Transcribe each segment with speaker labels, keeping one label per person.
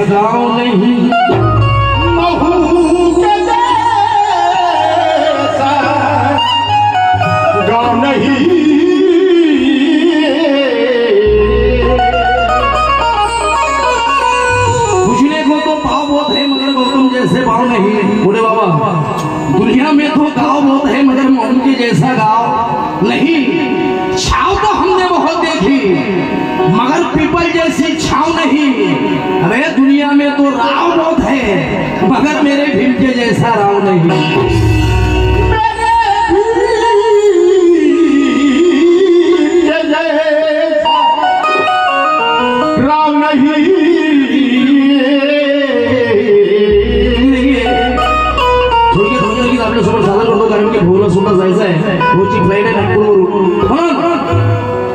Speaker 1: गाँव नहीं,
Speaker 2: महू के जैसा गाँव नहीं।
Speaker 1: पूछने को तो भाव बहुत है मगर गौतम जैसे भाव नहीं। बूढ़े बाबा दुनिया में तो गाँव बहुत है मगर उनके जैसा गाँव नहीं। छाव तो हमने बहुत देखी मगर पीपल जैसी छाव नहीं। अरे दुनिया में तो राव बहुत है मगर मेरे भीम के जैसा राव नहीं।
Speaker 2: राव नहीं।
Speaker 1: आपल्या समोर सादर करतो कारण की भाऊला सुद्धा जायचं आहे। भाऊची फ्लाईट आहे नागपूरवरून।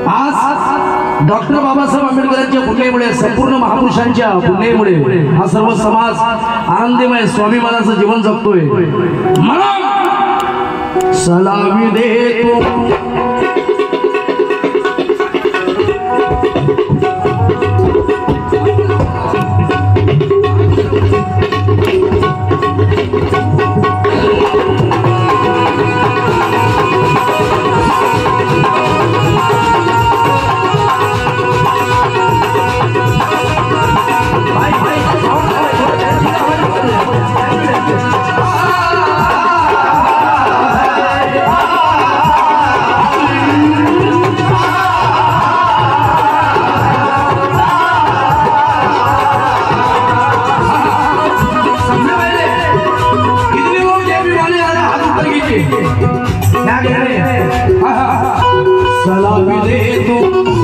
Speaker 1: आज डॉक्टर बाबासाहेब आंबेडकरांच्या पुण्यामुळे संपूर्ण महापुरुषांच्या पुण्यामुळे हा सर्व समाज आनंदमय स्वाभिमानाचं जीवन जगतोय। मला सलामी देतो सलामी दे दो,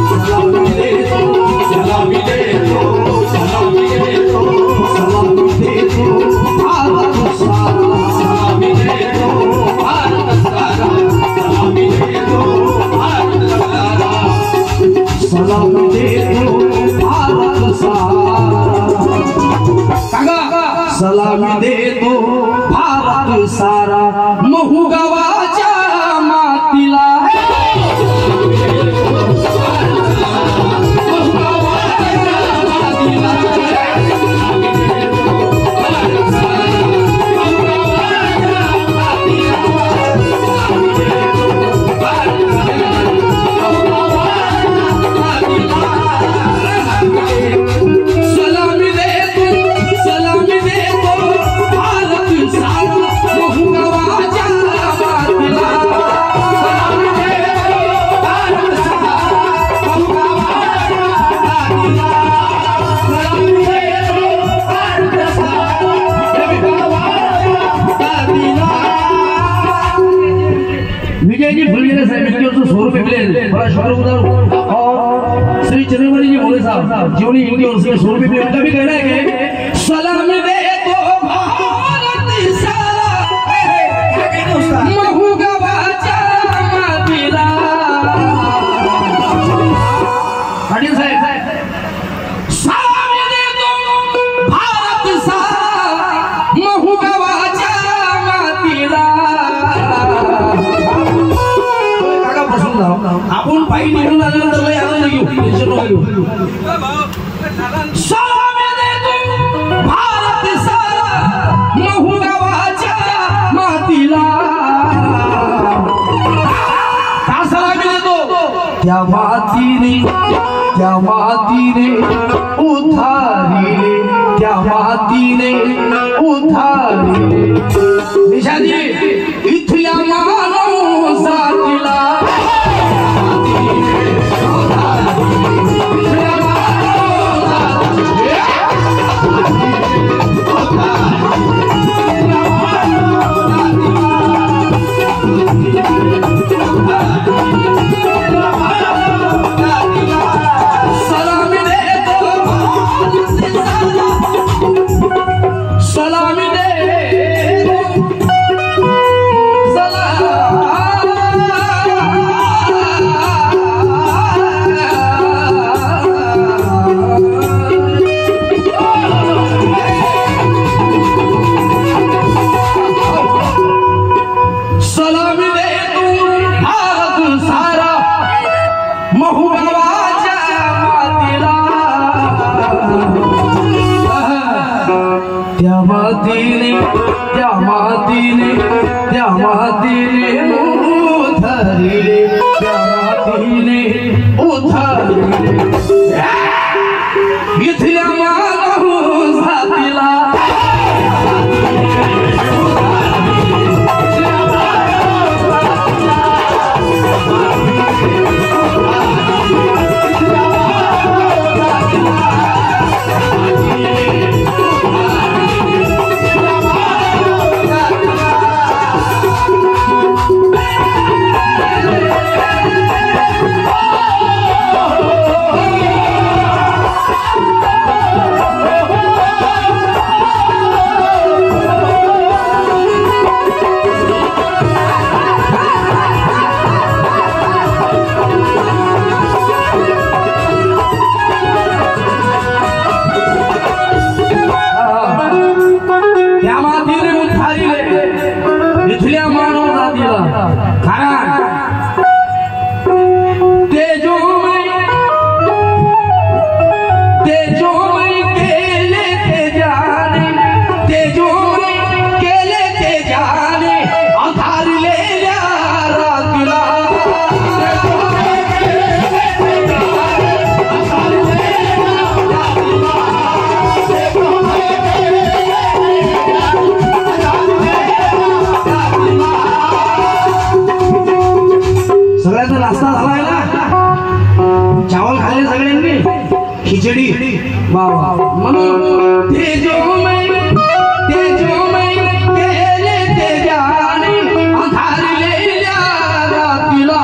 Speaker 1: सलामी दे दो, सलामी दे दो, सलामी दे दो, सलामी दे दो, भारत सारा सलामी दे दो, भारत सारा सलामी दे दो, भारत सारा सलामी दे दो, भारत सारा सलामी दे दो, भारत सारा महू गावाच्या मातीला श्री चंद्रमणि जी बोले साहब जीवनी हिंदी और उसके 100 रुपये उनका भी कहना है कि सलाम दे तो भारत सारा महू गवाचा मातीला। पाटील साहेब सलाम दे तो भारत सारा महू गवाचा मातीला। आपण पायी निघून आल्यानंतर लय आनंद घेऊ, टेन्शन नको घेऊ। सलामी देतो भारत सारा महू गावाच्या मातीला। का सलामी देतो? त्या मातीने उधारी, त्या मातीने उधारी निशादी इथल्या मानव जातीला। सलामी दे सलाम त्या मातीने उधरले त्या मातीने उधरले इथल्या माणूस जातीला नाश्ता झालाय ना चावल खाल्ले सगळ्यांनी खिचडी म्हणून ते जो मैं केले ते जाने अंधारलेल्या रात्रीला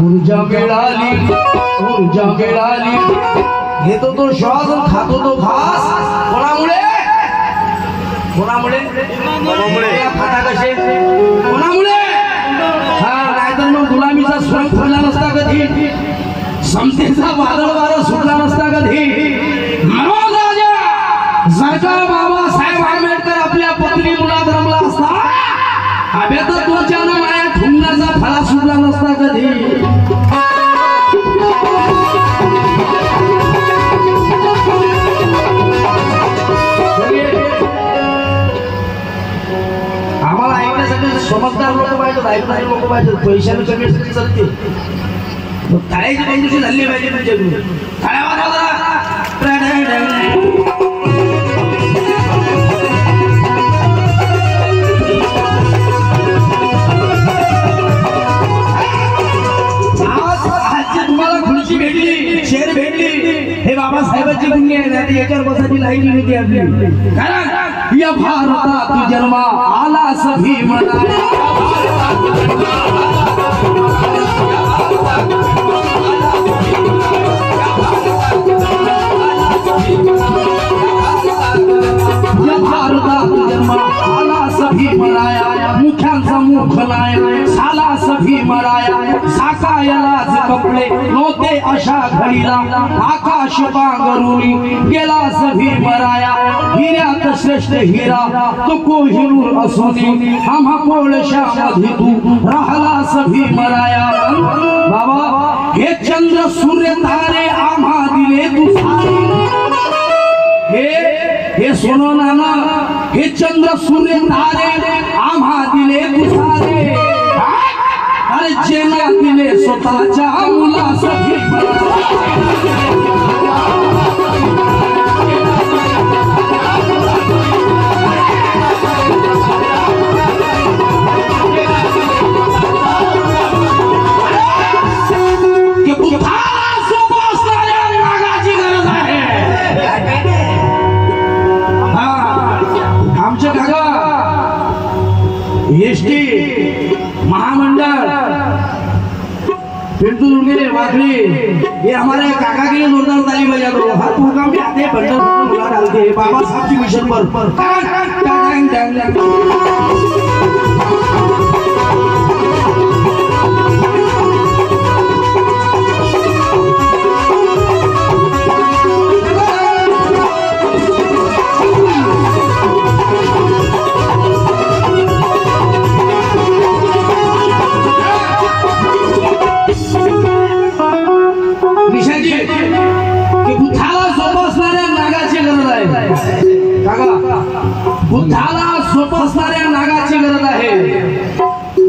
Speaker 1: ऊर्जा मिळाली घेतो तो श्वास खातो तो घास कोणामुळे खाता कसे कोणामुळे नाहीतर मग गुलामीचा स्वरूप फुटला नसता कधी समतेचा वादळ वारा सुटला नसता कधी म्हणून राजा जर का बाबासाहेब आंबेडकर आपल्या पत्नी मुलात रमला असता अभ्यात त्वचानं माया ठुमण्याचा फळा सुटला नसता कधी आम्हाला ऐकण्यासाठी समजदार लोक पाहिजेत ऐकणारे लोक पाहिजेत पैशाने कमी चालते टाळ्याची कंडिशन झाली पाहिजे तुमच्याकडून टाळ्या वाजवा तुम्हाला खुर्ची भेटली शेर भेटली हे बाबासाहेबांची पुण्य आहे ना याच्यावर बसायची लाईन होती आपली कारण या भारतात जन्मा आला सभी मनाया भारतात जन्मा आला सभी मराया मुख्यांचा मुख लाया साला सभी मराया साकायलाच कपडे नव्हते अशा घडीला आकाश पांघरुनी गेला सभी मराया हिऱ्यात श्रेष्ठ हिरा तो कोहिनूर असुनी आम्हा कोळशामध्ये तू राहला सभी मराया बाबा हे चंद्र सूर्य तारे आम्हा दिले तू हे सोनो नाना हे चंद्र सूर्य तारे आम्हा दिले तू सारे अरे जेना दिले स्वतःच्या मुलासाठी एसटी महामंडल पिंटू दुर्गे वाकड़ी ये हमारे काका के लिए जोरदार ताली बजा दो हर प्रोग्राम में आते बंडल बुला डालते हैं बाबा साहब की मिशन पर बुद्धाला सोपसणाऱ्या नागाची गरज आहे,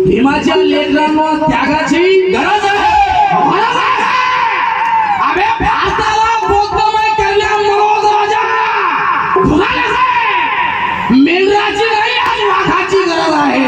Speaker 1: भीमाच्या लेकरांना त्यागाची गरज आहे। अबे भारताला बौद्धमय करण्या मनोज राजा मेंढराची नाही आणि वाघाची गरज आहे।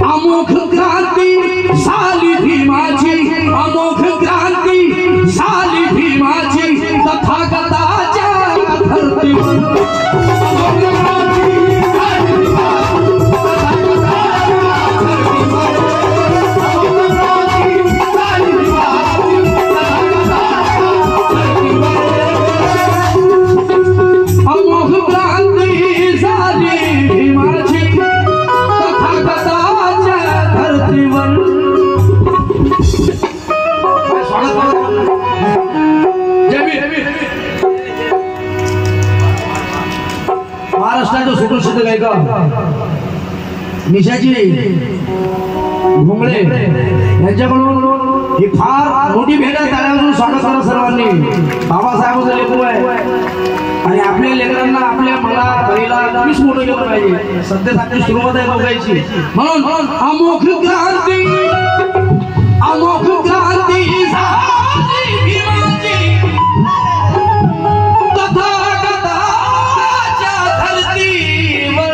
Speaker 1: अमोघ क्रांती साली भीमाची, अमोघ क्रांती साली भीमाची, तथागताच्या धर्तीवर अमोघ क्रांती साली भीमाची, तथागताच्या धर्तीवर महाराष्ट्राचे सुप्रसिद्ध गायक निशाजी घुमळे यांच्याकडून ही फार मोठी भेट आहे। त्याला स्वागत करा सर्वांनी। बाबासाहेबांचं लेकरू आहे आणि आपल्या लेकरांना आपल्या मला बहिला नक्कीच मोठं केलं पाहिजे। सध्यासाठी सुरुवात आहे दोघांची, म्हणून अमोघ क्रांती, अमोघ क्रांती झाली भीमाची, तथागताच्या धर्तीवर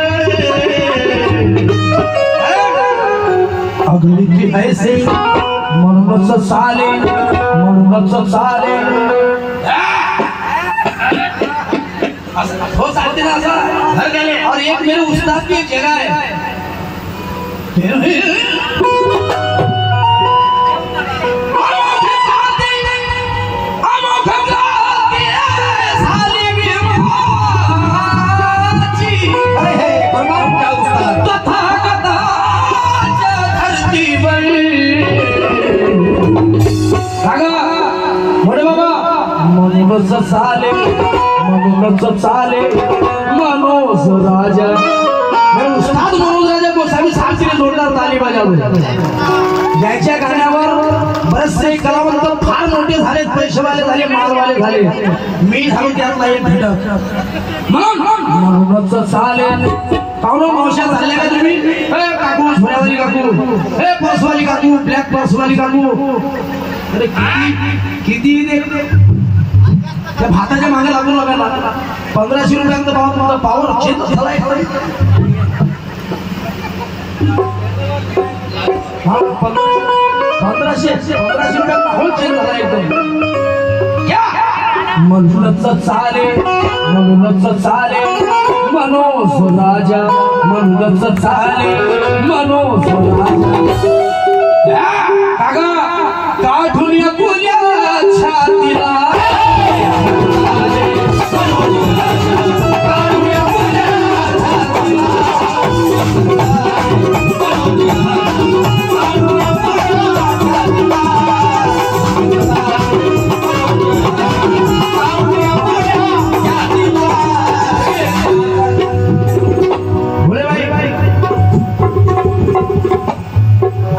Speaker 1: अगणित ऐसे म्हणूनच चाले, म्हणूनच चाले हो चालते ना असं घर गेले। और एक मेरे उस्ताद की एक जगह है, मनोज चाले, मनोज चाले मनोज राजा। मैं उस्ताद मनोज राजा को सभी साथ में जोरदार ताली बजावो। ज्याच्या गाण्यावर बरेचसे कलावंत फार मोठे झाले, पैसेवाले झाले, मालवाले झाले, मी झालो त्यातला एक घटक। मनोज चाले पाहुणं मावश्या झाल्या का तुम्ही? काकू सोन्यावाली काकू, पर्सवाली काकू, ब्लॅक पर्सवाली काकू, अरे किती त्या भाताच्या मागे लागून लागायला 1500 रुपयांचा भाव तुमचा पावर चेंज झाला आहे। 1500 रुपयांचा भाव चेंज झाला एकदम। म्हणूनच चाले, म्हणूनच चाले मनोज राजा, म्हणूनच चाले मनोज राजा। काका काठुनिया बोल्या छातीला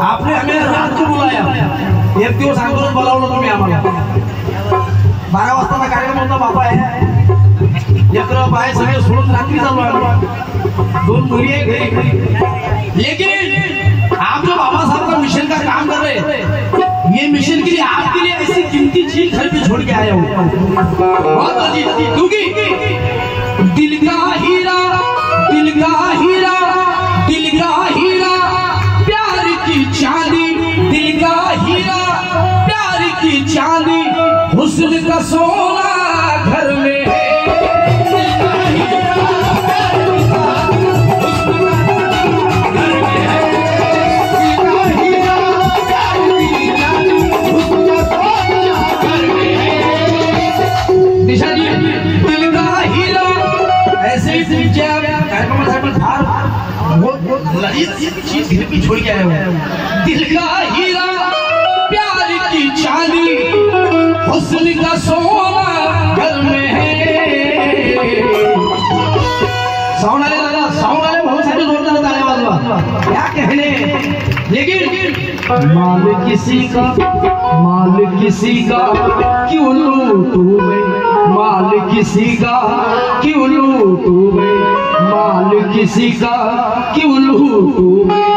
Speaker 1: आपने हमें रात को बुलाया, एक दिवस अगोदर बोलावलं तुम्ही आम्हाला। 12 वाजता कार्यक्रम होता, बापा आहे लेकरं बाय सगळे सोडून रात्री चालू आहे, 2 मुली आहे घरी। लेकिन आप जो बाबा साहब का मिशन का काम कर रहे हैं, ये मिशन के लिए आपके लिए ऐसी कीमती चीज घर पे छोड़ के आया हूँ, बहुत अजीब। क्योंकि दिल का हीरा, दिल का हीरा, दिल का हीरा प्यार की चांदी, दिल का हीरा प्यार की चांदी, हुस्न का सोना घर में है। दिल का हीरा प्यार की चांदी, हुस्न का घर में है। दिल का हीरा प्यार की चांदी, हुस्न का सोना घर में है। दिशा जी, दिल का हीरा ऐसे ही लजीज चीज घर पे छोड़ के आए हो। दिल का हीरा प्यार की चांदी हुस्न का सोना घर में है। साउंड वाले दादा, साउंड वाले बहुत सारे जोरदार तालियां बजवा, क्या कहने। लेकिन माल किसी का क्यों लूटूं मैं, माल किसी का क्यों लूटूं मैं, माल किसी का क्यों लूटूं मैं।